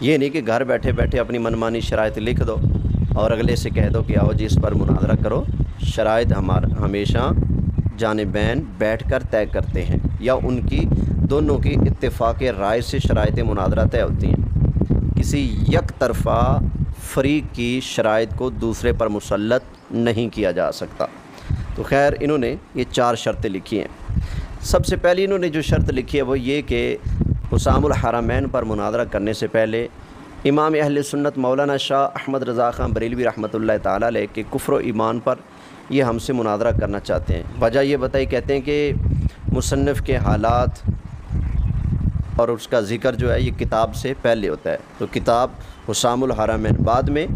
یہ نہیں کہ گھر بیٹھے بیٹھے اپنی منمانی شرائط لکھ دو اور اگلے سے کہہ دو کہ آؤ جی اس پر مناظرہ کرو۔ شرائط ہمیشہ جانبین بیٹھ کر طے کرتے ہیں، یا ان کی دونوں کی اتفاق رائے سے شرائط مناظرہ طے ہوتی ہیں۔ کسی یک طرفہ فریق کی شرائط کو دوسرے پر مسلط نہیں کیا جا سکتا۔ تو خیر انہوں نے یہ 4 شرطیں لکھی ہیں۔ سب سے پہلی انہوں نے جو شرط لکھی ہے وہ یہ کہ حسام الحرمین پر مناظرہ کرنے سے پہلے امام اہل سنت مولانا شاہ احمد رضا خان بریلوی رحمۃ اللہ تعالیٰ علیہ کے کفر و ایمان پر یہ ہم سے مناظرہ کرنا چاہتے ہیں۔ وجہ یہ بتائی، کہتے ہیں کہ مصنف کے حالات اور اس کا ذکر جو ہے یہ کتاب سے پہلے ہوتا ہے، تو کتاب حسام الحرمین بعد میں،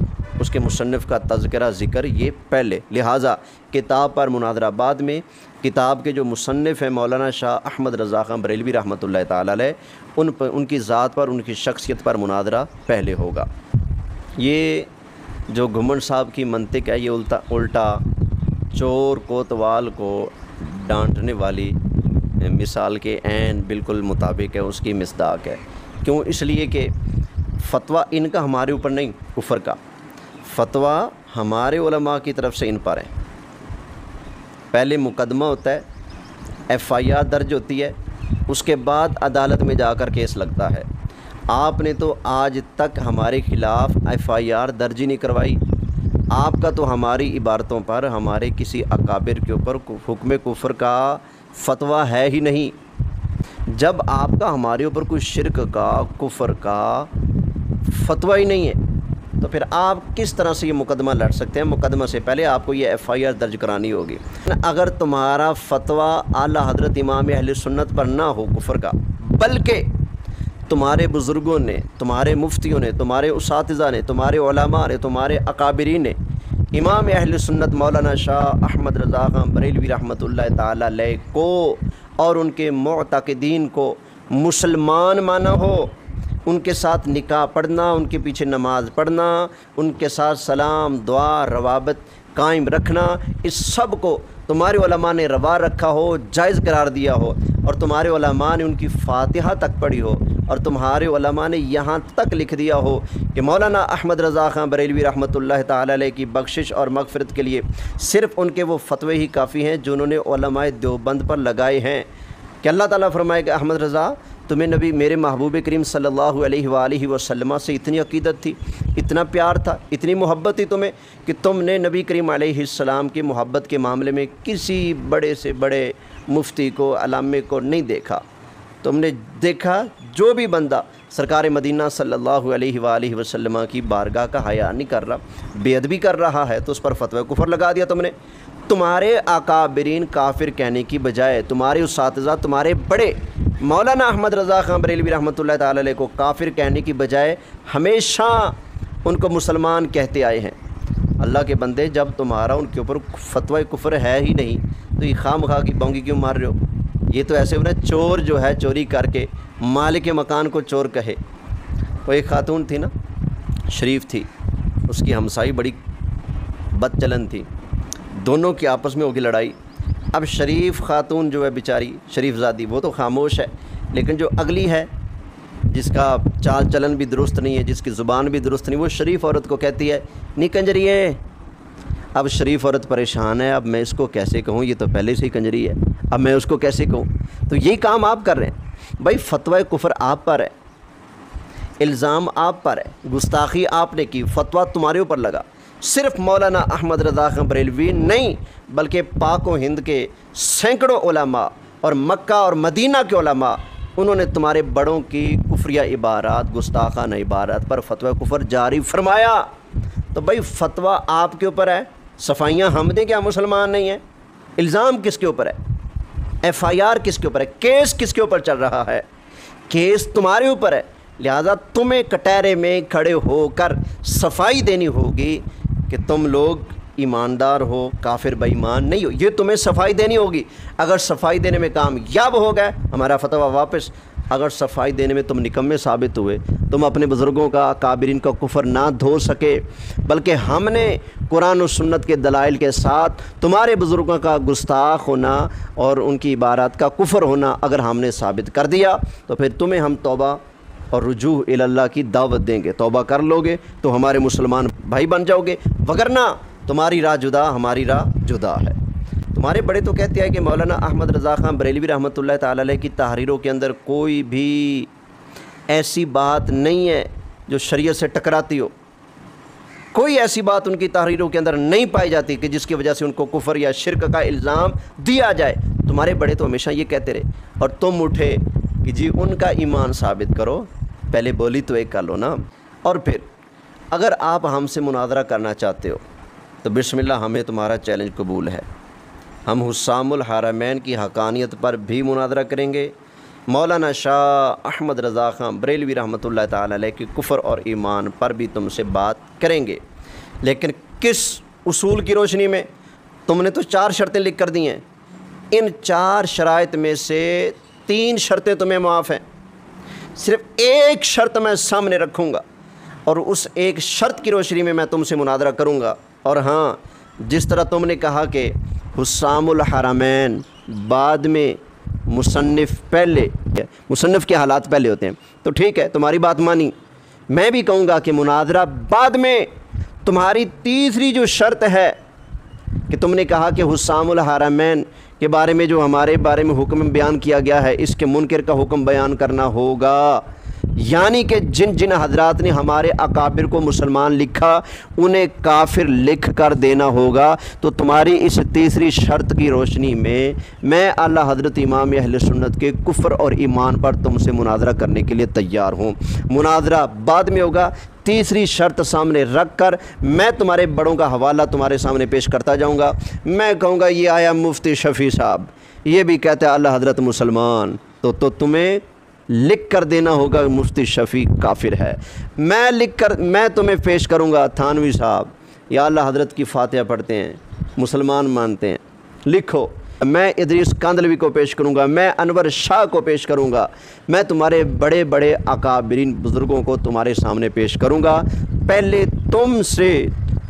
اس کے مصنف کا تذکرہ ذکر یہ پہلے، لہٰذا کتاب پر مناظرہ بعد میں، کتاب کے جو مصنف ہیں مولانا شاہ احمد رضا خان بریلوی رحمۃ اللہ تعالیٰ علیہ، ان کی ذات پر، ان کی شخصیت پر مناظرہ پہلے ہوگا۔ یہ جو گھمن صاحب کی منطق ہے یہ الٹا چور کوتوال کو ڈانٹنے والی مثال کے عین بالکل مطابق ہے، اس کی مصداق ہے۔ کیوں؟ اس لیے کہ فتویٰ ان کا ہمارے اوپر نہیں، کفر کا فتویٰ ہمارے علماء کی طرف سے ان پر ہے۔ پہلے مقدمہ ہوتا ہے، ایف آئی آر درج ہوتی ہے، اس کے بعد عدالت میں جا کر کیس لگتا ہے۔ آپ نے تو آج تک ہمارے خلاف ایف آئی آر درج ہی نہیں کروائی۔ آپ کا تو ہماری عبارتوں پر، ہمارے کسی اکابر کے اوپر حکم کفر کا فتویٰ ہے ہی نہیں۔ جب آپ کا ہمارے اوپر کوئی شرک کا، کفر کا فتویٰ ہی نہیں ہے، تو پھر آپ کس طرح سے یہ مقدمہ لڑ سکتے ہیں؟ مقدمہ سے پہلے آپ کو یہ ایف آئی آر درج کرانی ہوگی۔ اگر تمہارا فتویٰ اعلیٰ حضرت امام اہل سنت پر نہ ہو کفر کا، بلکہ تمہارے بزرگوں نے، تمہارے مفتیوں نے، تمہارے اساتذہ نے، تمہارے علماء نے، تمہارے اکابرین نے امام اہل سنت مولانا شاہ احمد رضا خان بریلوی رحمۃ اللہ تعالیٰ علیہ کو اور ان کے معتقدین کو مسلمان مانا ہو، ان کے ساتھ نکاح پڑھنا، ان کے پیچھے نماز پڑھنا، ان کے ساتھ سلام، دعا، روابط قائم رکھنا، اس سب کو تمہارے علماء نے روا رکھا ہو، جائز قرار دیا ہو، اور تمہارے علماء نے ان کی فاتحہ تک پڑھی ہو، اور تمہارے علماء نے یہاں تک لکھ دیا ہو کہ مولانا احمد رضا خان بریلوی رحمۃ اللہ تعالیٰ علیہ کی بخشش اور مغفرت کے لیے صرف ان کے وہ فتوے ہی کافی ہیں جو انہوں نے علماء دیوبند پر لگائے ہیں، کہ اللہ تعالیٰ فرمائے کہ احمد رضا تمہیں نبی میرے محبوب کریم صلی اللہ علیہ وآلہ وسلم سے اتنی عقیدت تھی، اتنا پیار تھا، اتنی محبت تھی تمہیں، کہ تم نے نبی کریم علیہ السلام کی محبت کے معاملے میں کسی بڑے سے بڑے مفتی کو، علامے کو نہیں دیکھا۔ تم نے دیکھا جو بھی بندہ سرکار مدینہ صلی اللہ علیہ وآلہ وسلم کی بارگاہ کا حیا نہیں کر رہا، بے ادبی کر رہا ہے، تو اس پر فتوی کفر لگا دیا تم نے۔ تمہارے اکابرین کافر کہنے کی بجائے، تمہارے اساتذہ، تمہارے بڑے مولانا احمد رضا خان بریلوی رحمۃ اللہ تعالی علیہ کو کافر کہنے کی بجائے ہمیشہ ان کو مسلمان کہتے آئے ہیں۔ اللہ کے بندے، جب تمہارا ان کے اوپر فتوی کفر ہے ہی نہیں تو یہ خواہ مخواہ کی بونگی کیوں مار رہے ہو؟ یہ تو ایسے ہونا چور جو ہے چوری کر کے مالک مکان کو چور کہے۔ وہ ایک خاتون تھی نا، شریف تھی، اس کی ہمسائی بڑی بد چلن تھی، دونوں کی آپس میں ہوگی لڑائی۔ اب شریف خاتون جو ہے بیچاری، شریف زادی، وہ تو خاموش ہے، لیکن جو اگلی ہے جس کا چال چلن بھی درست نہیں ہے، جس کی زبان بھی درست نہیں، وہ شریف عورت کو کہتی ہے نہیں کنجری ہے۔ اب شریف عورت پریشان ہے، اب میں اس کو کیسے کہوں، یہ تو پہلے سے ہی کنجری ہے، اب میں اس کو کیسے کہوں؟ تو یہی کام آپ کر رہے ہیں بھائی، فتوی کفر آپ پر ہے، الزام آپ پر ہے، گستاخی آپ نے کی، فتویٰ تمہارے اوپر لگا۔ صرف مولانا احمد رضا خان بریلوی نہیں، بلکہ پاک و ہند کے سینکڑوں علماء اور مکہ اور مدینہ کے علماء، انہوں نے تمہارے بڑوں کی کفریہ عبارات، گستاخانہ عبارات پر فتوی کفر جاری فرمایا۔ تو بھائی فتویٰ آپ کے اوپر ہے، صفائیاں ہم دیں، کیا مسلمان نہیں ہیں؟ الزام کس کے اوپر ہے؟ ایف آئی آر کس کے اوپر ہے؟ کیس کس کے اوپر چل رہا ہے؟ کیس تمہارے اوپر ہے، لہذا تمہیں کٹہرے میں کھڑے ہو کر صفائی دینی ہوگی کہ تم لوگ ایماندار ہو، کافر بے ایمان نہیں ہو، یہ تمہیں صفائی دینی ہوگی۔ اگر صفائی دینے میں کامیاب ہو گئے، ہمارا فتویٰ واپس۔ اگر صفائی دینے میں تم نکمے ثابت ہوئے، تم اپنے بزرگوں کا، کابرین کا کفر نہ دھو سکے، بلکہ ہم نے قرآن و سنت کے دلائل کے ساتھ تمہارے بزرگوں کا گستاخ ہونا اور ان کی عبارات کا کفر ہونا اگر ہم نے ثابت کر دیا، تو پھر تمہیں ہم توبہ اور رجوع اللہ کی دعوت دیں گے، توبہ کر لو گے تو ہمارے مسلمان بھائی بن جاؤ گے، وگرنہ تمہاری راہ جدا ہماری راہ جدا ہے۔ تمہارے بڑے تو کہتے ہیں کہ مولانا احمد رضا خان بریلوی رحمۃ اللہ تعالی علیہ کی تحریروں کے اندر کوئی بھی ایسی بات نہیں ہے جو شریعت سے ٹکراتی ہو، کوئی ایسی بات ان کی تحریروں کے اندر نہیں پائی جاتی کہ جس کی وجہ سے ان کو کفر یا شرک کا الزام دیا جائے۔ تمہارے بڑے تو ہمیشہ یہ کہتے رہے، اور تم اٹھے کہ جی ان کا ایمان ثابت کرو، پہلے بولی تو ایک کر لو نا۔ اور پھر اگر آپ ہم سے مناظرہ کرنا چاہتے ہو تو بسم اللہ، ہمیں تمہارا چیلنج قبول ہے، ہم حسام الحرمین کی حقانیت پر بھی مناظرہ کریں گے، مولانا شاہ احمد رضا خان بریلوی رحمۃ اللہ تعالی علیہ کی کفر اور ایمان پر بھی تم سے بات کریں گے، لیکن کس اصول کی روشنی میں؟ تم نے تو 4 شرطیں لکھ کر دی ہیں، ان 4 شرائط میں سے 3 شرطیں تمہیں معاف ہیں، صرف ایک شرط میں سامنے رکھوں گا اور اس ایک شرط کی روشنی میں تم سے مناظرہ کروں گا۔ اور ہاں، جس طرح تم نے کہا کہ حسام الحرمین بعد میں مصنف پہلے، مصنف کے حالات پہلے ہوتے ہیں، تو ٹھیک ہے، تمہاری بات مانی۔ میں بھی کہوں گا کہ مناظرہ بعد میں۔ تمہاری تیسری جو شرط ہے کہ تم نے کہا کہ حسام الحرمین کے بارے میں جو ہمارے بارے میں حکم بیان کیا گیا ہے، اس کے منکر کا حکم بیان کرنا ہوگا، یعنی کہ جن حضرات نے ہمارے اکابر کو مسلمان لکھا انہیں کافر لکھ کر دینا ہوگا۔ تو تمہاری اس تیسری شرط کی روشنی میں اعلیٰ حضرت امام اہل سنت کے کفر اور ایمان پر تم سے مناظرہ کرنے کے لیے تیار ہوں۔ مناظرہ بعد میں ہوگا، تیسری شرط سامنے رکھ کر میں تمہارے بڑوں کا حوالہ تمہارے سامنے پیش کرتا جاؤں گا۔ میں کہوں گا یہ آیا مفتی شفیع صاحب، یہ بھی کہتے ہیں اعلیٰ حضرت مسلمان، تو تمہیں لکھ کر دینا ہوگا مفتی شفیع کافر ہے۔ میں تمہیں پیش کروں گا تھانوی صاحب، یا اعلیٰ حضرت کی فاتحہ پڑھتے ہیں، مسلمان مانتے ہیں، لکھو۔ میں ادریس کاندھلوی کو پیش کروں گا، میں انور شاہ کو پیش کروں گا، میں تمہارے بڑے بڑے اکابرین بزرگوں کو تمہارے سامنے پیش کروں گا۔ پہلے تم سے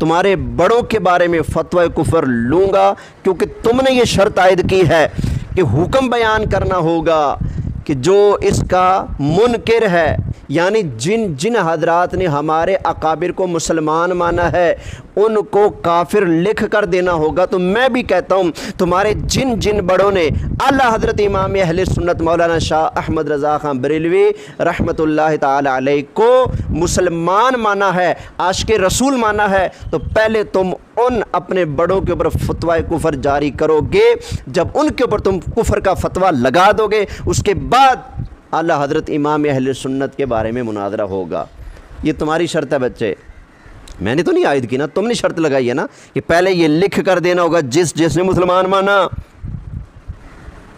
تمہارے بڑوں کے بارے میں فتوی کفر لوں گا، کیونکہ تم نے یہ شرط عائد کی ہے کہ حکم بیان کرنا ہوگا کہ جو اس کا منکر ہے، یعنی جن حضرات نے ہمارے اکابر کو مسلمان مانا ہے ان کو کافر لکھ کر دینا ہوگا۔ تو میں بھی کہتا ہوں تمہارے جن بڑوں نے اعلیٰ حضرت امام اہل سنت مولانا شاہ احمد رضا خان بریلوی رحمۃ اللہ تعالی علیہ کو مسلمان مانا ہے، عاشق رسول مانا ہے، تو پہلے تم ان اپنے بڑوں کے اوپر فتوی کفر جاری کرو گے۔ جب ان کے اوپر تم کفر کا فتویٰ لگا دو گے، اس کے بعد اعلیٰ حضرت امام اہل سنت کے بارے میں مناظرہ ہوگا۔ یہ تمہاری شرط ہے بچے، میں نے تو نہیں عائد کی نا، تم نے شرط لگائی ہے نا کہ پہلے یہ لکھ کر دینا ہوگا جس نے مسلمان مانا۔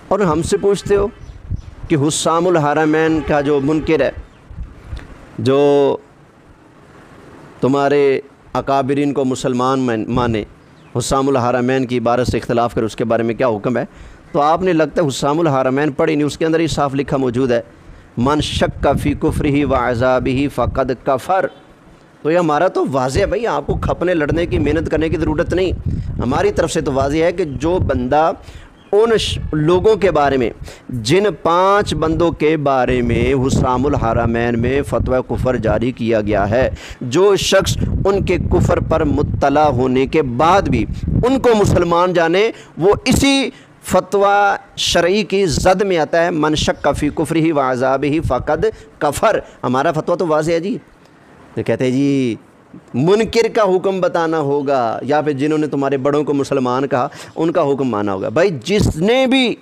اور ہم سے پوچھتے ہو کہ حسام الحرمین کا جو منکر ہے، جو تمہارے اکابرین کو مسلمان مانے، حسام الحرمین کی عبارت سے اختلاف کر اس کے بارے میں کیا حکم ہے؟ تو آپ نے لگتا ہے حسام الحرمین پڑھی نہیں، اس کے اندر ہی صاف لکھا موجود ہے، من شک فی کفرہ وعذابہ فقد کفر۔ تو یہ ہمارا تو واضح ہے بھائی، آپ کو کھپنے لڑنے کی محنت کرنے کی ضرورت نہیں، ہماری طرف سے تو واضح ہے کہ جو بندہ ان لوگوں کے بارے میں، جن 5 بندوں کے بارے میں حسام الحرمین میں فتوی کفر جاری کیا گیا ہے، جو شخص ان کے کفر پر مطلع ہونے کے بعد بھی ان کو مسلمان جانے، وہ اسی فتویٰ شرعی کی زد میں آتا ہے، من شک فی کفرہ وعذابہ فقد کفر۔ ہمارا فتویٰ تو واضح ہے جی، تو کہتے ہیں جی منکر کا حکم بتانا ہوگا، یا پھر جنہوں نے تمہارے بڑوں کو مسلمان کہا ان کا حکم مانا ہوگا۔ بھائی جس نے بھی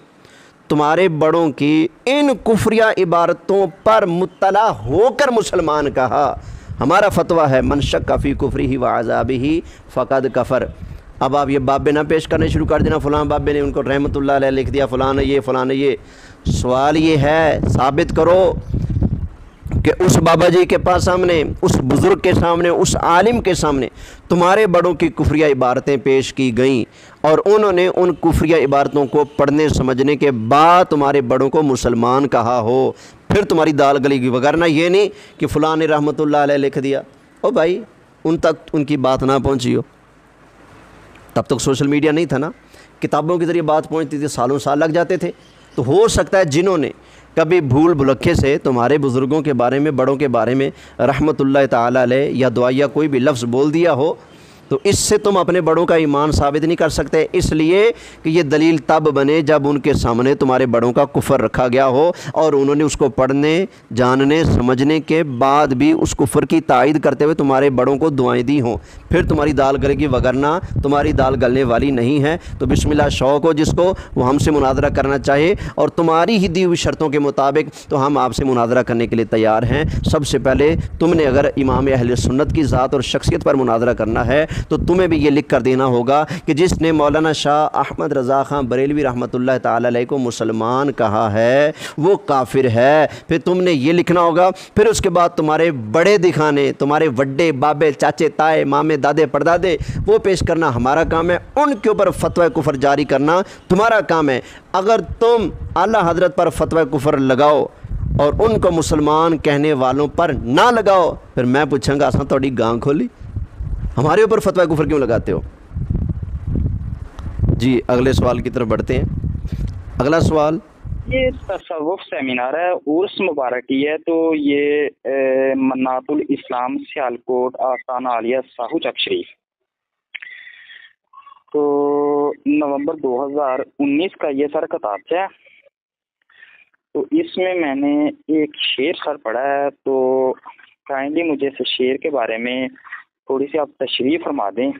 تمہارے بڑوں کی ان کفریہ عبارتوں پر مطلع ہو کر مسلمان کہا، ہمارا فتویٰ ہے من شک فی کفرہ وعذابہ فقد کفر۔ اب آپ یہ بابے نہ پیش کرنے شروع کر دینا، فلاں بابے نے ان کو رحمۃ اللہ علیہ لکھ دیا، فلاں نے یہ، فلاں نے یہ۔ سوال یہ ہے، ثابت کرو کہ اس بابا جی کے پاس سامنے، اس بزرگ کے سامنے، اس عالم کے سامنے تمہارے بڑوں کی کفریہ عبارتیں پیش کی گئیں، اور انہوں نے ان کفریہ عبارتوں کو پڑھنے سمجھنے کے بعد تمہارے بڑوں کو مسلمان کہا ہو، پھر تمہاری دال گلی گی، وگرنہ یہ نہیں کہ فلاں نے رحمۃ اللہ علیہ لکھ دیا۔ او بھائی ان تک ان کی بات نہ پہنچی ہو، تب تک سوشل میڈیا نہیں تھا نا، کتابوں کے ذریعے بات پہنچتی تھی، سالوں سال لگ جاتے تھے، تو ہو سکتا ہے جنہوں نے کبھی بھول بھلکھے سے تمہارے بزرگوں کے بارے میں، بڑوں کے بارے میں رحمت اللہ تعالیٰ علیہ یا دعائیہ کوئی بھی لفظ بول دیا ہو تو اس سے تم اپنے بڑوں کا ایمان ثابت نہیں کر سکتے، اس لیے کہ یہ دلیل تب بنے جب ان کے سامنے تمہارے بڑوں کا کفر رکھا گیا ہو اور انہوں نے اس کو پڑھنے، جاننے، سمجھنے کے بعد بھی اس کفر کی تائید کرتے ہوئے تمہارے بڑوں کو دعائیں دی ہوں، پھر تمہاری دال گلے گی، وگرنہ تمہاری دال گلنے والی نہیں ہے۔ تو بسم اللہ شوق ہو جس کو، وہ ہم سے مناظرہ کرنا چاہے اور تمہاری ہی دی ہوئی شرطوں کے مطابق تو ہم آپ سے مناظرہ کرنے کے لیے تیار ہیں۔ سب سے پہلے تم نے اگر امام اہل سنت کی ذات اور شخصیت پر مناظرہ کرنا ہے تو تمہیں بھی یہ لکھ کر دینا ہوگا کہ جس نے مولانا شاہ احمد رضا خان بریلوی رحمۃ اللہ تعالی علیہ کو مسلمان کہا ہے وہ کافر ہے۔ پھر تم نے یہ لکھنا ہوگا، پھر اس کے بعد تمہارے بڑے دکھانے، تمہارے وڈے بابے، چاچے، تائے، مامے، دادے، پردادے وہ پیش کرنا ہمارا کام ہے، ان کے اوپر فتوی کفر جاری کرنا تمہارا کام ہے۔ اگر تم اعلیٰ حضرت پر فتوی کفر لگاؤ اور ان کو مسلمان کہنے والوں پر نہ لگاؤ، پھر میں پوچھوں گا اساں تھوڑی گاں کھولی، ہمارے اوپر فتوی کفر کیوں لگاتے ہو؟ جی اگلے سوال کی طرف بڑھتے ہیں۔ اگلا سوال، یہ تصوف سیمینار ہے، عرس مبارک ہی ہے، تو یہ منات الاسلام سیالکوٹ آستانہ عالیہ ساہو چک شریف، تو نومبر 2019 کا یہ سر خطاب ہے۔ تو اس میں نے ایک شعر سر پڑھا ہے، تو کائنڈلی مجھے اس شعر کے بارے میں تھوڑی سی آپ تشریح فرما دیں۔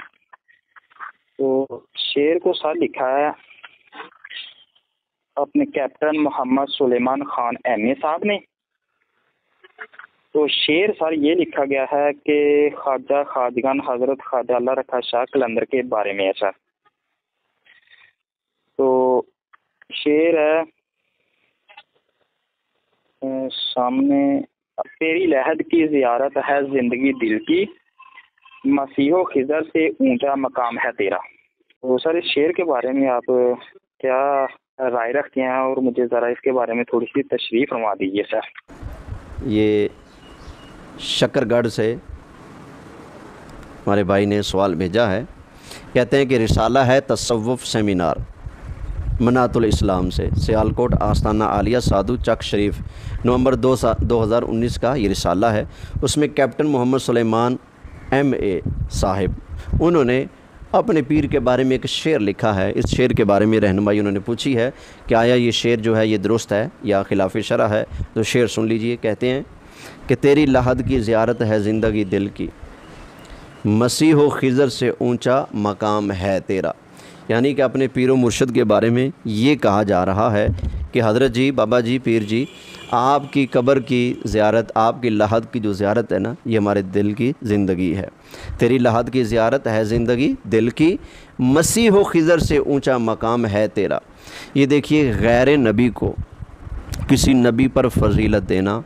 تو شعر کو سر لکھا ہے اپنے کیپٹن محمد سلیمان خان ایم اے صاحب نے۔ تو شعر سر یہ لکھا گیا ہے کہ خواجہ خواجگان حضرت خواجہ اللہ رکھا شاہ قلندر کے بارے میں ہے سر۔ تو شعر ہے سامنے، تیری لحد کی زیارت ہے زندگی دل کی، مسیح و خضر سے اونچا مقام ہے تیرا۔ تو سر اس شعر کے بارے میں آپ کیا رائے رکھتے ہیں اور مجھے ذرا اس کے بارے میں تھوڑی سی تشریح فرما دیجیے سر۔ یہ شکر گڑھ سے ہمارے بھائی نے سوال بھیجا ہے، کہتے ہیں کہ رسالہ ہے تصوف سیمینار منات الاسلام سے، سیالکوٹ آستانہ عالیہ سادھو چک شریف، نومبر 2019 کا یہ رسالہ ہے۔ اس میں کیپٹن محمد سلیمان ایم اے صاحب انہوں نے اپنے پیر کے بارے میں ایک شعر لکھا ہے۔ اس شعر کے بارے میں رہنمائی انہوں نے پوچھی ہے کہ آیا یہ شعر جو ہے یہ درست ہے یا خلاف شرع ہے، تو شعر سن لیجئے۔ کہتے ہیں کہ تیری لحد کی زیارت ہے زندگی دل کی، مسیح و خضر سے اونچا مقام ہے تیرا، یعنی کہ اپنے پیر و مرشد کے بارے میں یہ کہا جا رہا ہے کہ حضرت جی، بابا جی، پیر جی، آپ کی قبر کی زیارت، آپ کی لحد کی جو زیارت ہے نا، یہ ہمارے دل کی زندگی ہے۔ تیری لحد کی زیارت ہے زندگی دل کی، مسیح و خضر سے اونچا مقام ہے تیرا۔ یہ دیکھیے، غیر نبی کو کسی نبی پر فضیلت دینا،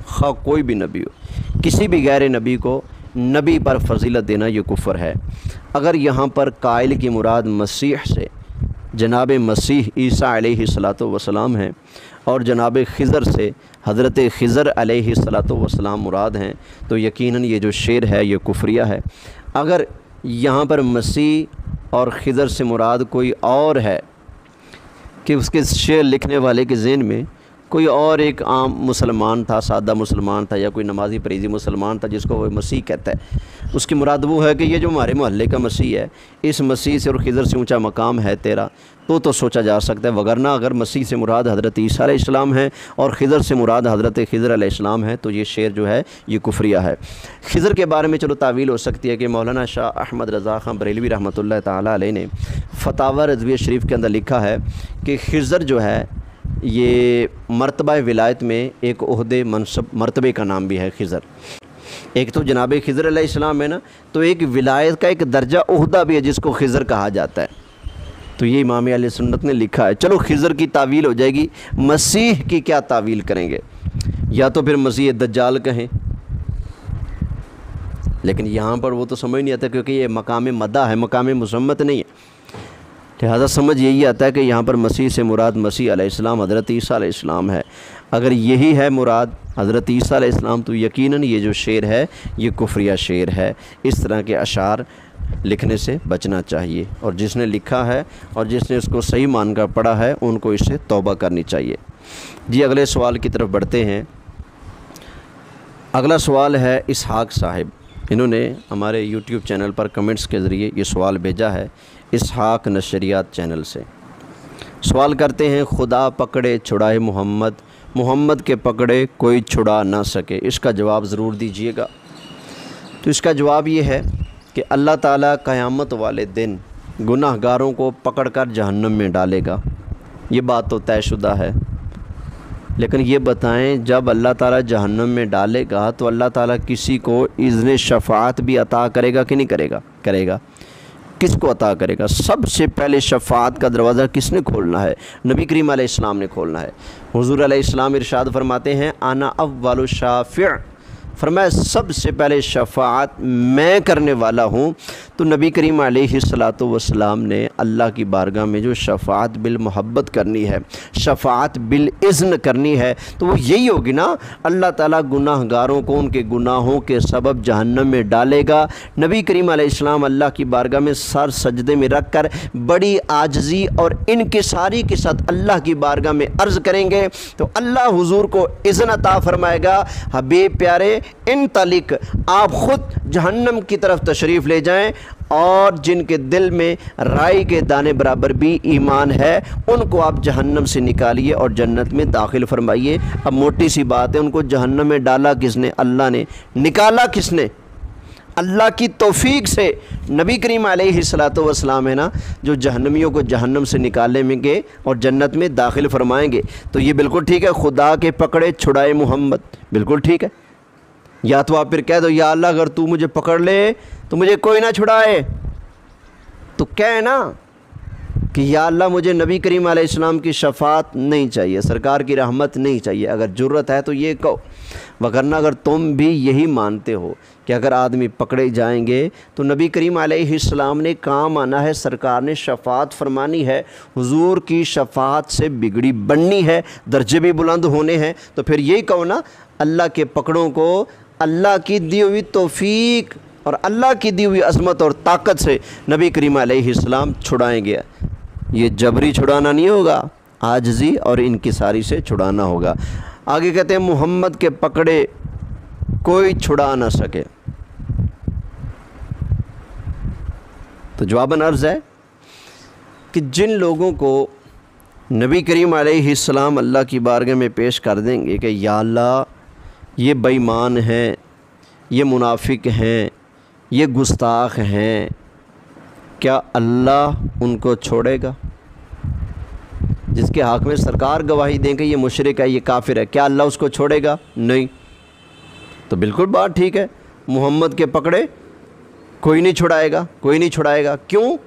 خواہ کوئی بھی نبی ہو، کسی بھی غیر نبی کو نبی پر فضیلت دینا یہ کفر ہے۔ اگر یہاں پر قائل کی مراد مسیح سے جناب مسیح عیسیٰ علیہ الصلاۃ والسلام ہیں اور جناب خضر سے حضرت خضر علیہ الصلاۃ والسلام مراد ہیں، تو یقیناً یہ جو شعر ہے یہ کفریہ ہے۔ اگر یہاں پر مسیح اور خضر سے مراد کوئی اور ہے کہ اس کے شعر لکھنے والے کے ذہن میں کوئی اور ایک عام مسلمان تھا، سادہ مسلمان تھا، یا کوئی نمازی پریزی مسلمان تھا جس کو وہ مسیح کہتا ہے، اس کی مراد وہ ہے کہ یہ جو ہمارے محلے کا مسیح ہے، اس مسیح سے اور خضر سے اونچا مقام ہے تیرا، تو سوچا جا سکتا ہے۔ وگرنہ اگر مسیح سے مراد حضرت عیسیٰ علیہ السلام ہے اور خضر سے مراد حضرت خضر علیہ السلام ہے تو یہ شعر جو ہے یہ کفریہ ہے۔ خضر کے بارے میں چلو تعویل ہو سکتی ہے کہ مولانا شاہ احمد رضا خان بریلوی رحمۃ اللہ تعالیٰ علیہ نے فتاوی رضویہ شریف کے اندر لکھا ہے کہ خضر جو ہے یہ مرتبہ ولایت میں ایک عہدے منصب مرتبے کا نام بھی ہے خضر۔ ایک تو جناب خضر علیہ السلام ہے نا، تو ایک ولایت کا ایک درجہ عہدہ بھی ہے جس کو خضر کہا جاتا ہے، تو یہ امام اہل سنت نے لکھا ہے۔ چلو خضر کی تعویل ہو جائے گی، مسیح کی کیا تعویل کریں گے؟ یا تو پھر مسیح دجال کہیں، لیکن یہاں پر وہ تو سمجھ نہیں آتا کیونکہ یہ مقام مدح ہے، مقام مذمت نہیں ہے، لہذا سمجھ یہی آتا ہے کہ یہاں پر مسیح سے مراد مسیح علیہ السلام حضرت عیسیٰ علیہ السلام ہے۔ اگر یہی ہے مراد حضرت عیسیٰ علیہ السلام تو یقیناً یہ جو شعر ہے یہ کفریہ شعر ہے۔ اس طرح کے اشعار لکھنے سے بچنا چاہیے، اور جس نے لکھا ہے اور جس نے اس کو صحیح مان کر پڑھا ہے ان کو اس سے توبہ کرنی چاہیے۔ جی اگلے سوال کی طرف بڑھتے ہیں۔ اگلا سوال ہے اسحاق صاحب، انہوں نے ہمارے یوٹیوب چینل پر کمنٹس کے ذریعے یہ سوال بھیجا ہے، اسحاق نشریات چینل سے۔ سوال کرتے ہیں، خدا پکڑے چھڑائے محمد، محمد کے پکڑے کوئی چھڑا نہ سکے، اس کا جواب ضرور دیجیے گا۔ تو اس کا جواب یہ ہے کہ اللہ تعالیٰ قیامت والے دن گناہ گاروں کو پکڑ کر جہنم میں ڈالے گا، یہ بات تو طے شدہ ہے۔ لیکن یہ بتائیں، جب اللہ تعالیٰ جہنم میں ڈالے گا تو اللہ تعالیٰ کسی کو اذن شفاعت بھی عطا کرے گا کہ نہیں کرے گا؟ کرے گا۔ کس کو عطا کرے گا؟ سب سے پہلے شفاعت کا دروازہ کس نے کھولنا ہے؟ نبی کریم علیہ السلام نے کھولنا ہے۔ حضور علیہ السلام ارشاد فرماتے ہیں، انا اول شافع، فرمایا سب سے پہلے شفاعت میں کرنے والا ہوں۔ تو نبی کریم علیہ السلام نے اللہ کی بارگاہ میں جو شفاعت بالمحبت کرنی ہے، شفاعت بالاذن کرنی ہے، تو وہ یہی ہوگی نا، اللہ تعالیٰ گناہ گاروں کو ان کے گناہوں کے سبب جہنم میں ڈالے گا۔ نبی کریم علیہ السلام اللہ کی بارگاہ میں سر سجدے میں رکھ کر بڑی عاجزی اور انکساری کے ساتھ اللہ کی بارگاہ میں عرض کریں گے، تو اللہ حضور کو اذن عطا فرمائے گا، حبیب پیارے انطلق، آپ خود جہنم کی طرف تشریف لے جائیں، اور جن کے دل میں رائی کے دانے برابر بھی ایمان ہے ان کو آپ جہنم سے نکالیے اور جنت میں داخل فرمائیے۔ اب موٹی سی بات ہے، ان کو جہنم میں ڈالا کس نے؟ اللہ نے۔ نکالا کس نے؟ اللہ کی توفیق سے۔ نبی کریم علیہ السلام ہے نا جو جہنمیوں کو جہنم سے نکالنے میں گے اور جنت میں داخل فرمائیں گے۔ تو یہ بالکل ٹھیک ہے، خدا کے پکڑے چھڑائے محمد، بالکل ٹھیک ہے۔ یا تو آپ پھر کہہ دو، یا اللہ اگر تو مجھے پکڑ لے تو مجھے کوئی نہ چھڑائے، تو کہے نا کہ یا اللہ مجھے نبی کریم علیہ السلام کی شفاعت نہیں چاہیے، سرکار کی رحمت نہیں چاہیے، اگر جرت ہے تو یہ کہو۔ وگرنہ اگر تم بھی یہی مانتے ہو کہ اگر آدمی پکڑے جائیں گے تو نبی کریم علیہ السلام نے کام آنا ہے، سرکار نے شفاعت فرمانی ہے، حضور کی شفاعت سے بگڑی بننی ہے، درجے بھی بلند ہونے ہیں، تو پھر یہی کہو نا، اللہ کے پکڑوں کو اللہ کی دی ہوئی توفیق اور اللہ کی دی ہوئی عظمت اور طاقت سے نبی کریم علیہ السلام چھڑائیں گے۔ یہ جبری چھڑانا نہیں ہوگا، عاجزی اور انکساری سے چھڑانا ہوگا۔ آگے کہتے ہیں، محمد کے پکڑے کوئی چھڑا نہ سکے۔ تو جواباً عرض ہے کہ جن لوگوں کو نبی کریم علیہ السلام اللہ کی بارگاہ میں پیش کر دیں گے کہ یا اللہ یہ بے ایمان ہیں، یہ منافق ہیں، یہ گستاخ ہیں، کیا اللہ ان کو چھوڑے گا؟ جس کے حق میں سرکار گواہی دیں کہ یہ مشرک ہے، یہ کافر ہے، کیا اللہ اس کو چھوڑے گا؟ نہیں۔ تو بالکل بات ٹھیک ہے، محمد کے پکڑے کوئی نہیں چھڑائے گا، کوئی نہیں چھڑائے گا۔ کیوں؟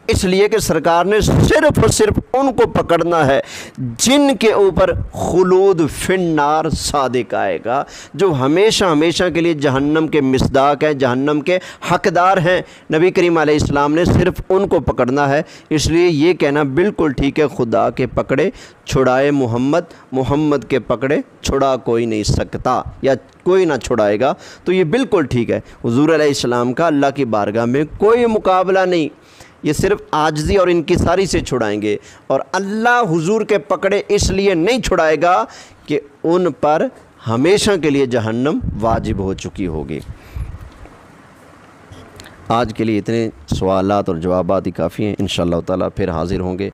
اس لیے کہ سرکار نے صرف اور صرف ان کو پکڑنا ہے جن کے اوپر خلود فی النار صادق آئے گا، جو ہمیشہ ہمیشہ کے لیے جہنم کے مصداق ہیں، جہنم کے حقدار ہیں۔ نبی کریم علیہ السلام نے صرف ان کو پکڑنا ہے، اس لیے یہ کہنا بالکل ٹھیک ہے، خدا کے پکڑے چھڑائے محمد، محمد کے پکڑے چھڑا کوئی نہیں سکتا یا کوئی نہ چھڑائے گا، تو یہ بالکل ٹھیک ہے۔ حضور علیہ السلام کا اللہ کی بارگاہ میں کوئی مقابلہ نہیں، یہ صرف عاجزی اور انکساری سے چھڑائیں گے، اور اللہ حضور کے پکڑے اس لیے نہیں چھڑائے گا کہ ان پر ہمیشہ کے لیے جہنم واجب ہو چکی ہوگی۔ آج کے لیے اتنے سوالات اور جوابات ہی کافی ہیں، انشاءاللہ تعالیٰ پھر حاضر ہوں گے۔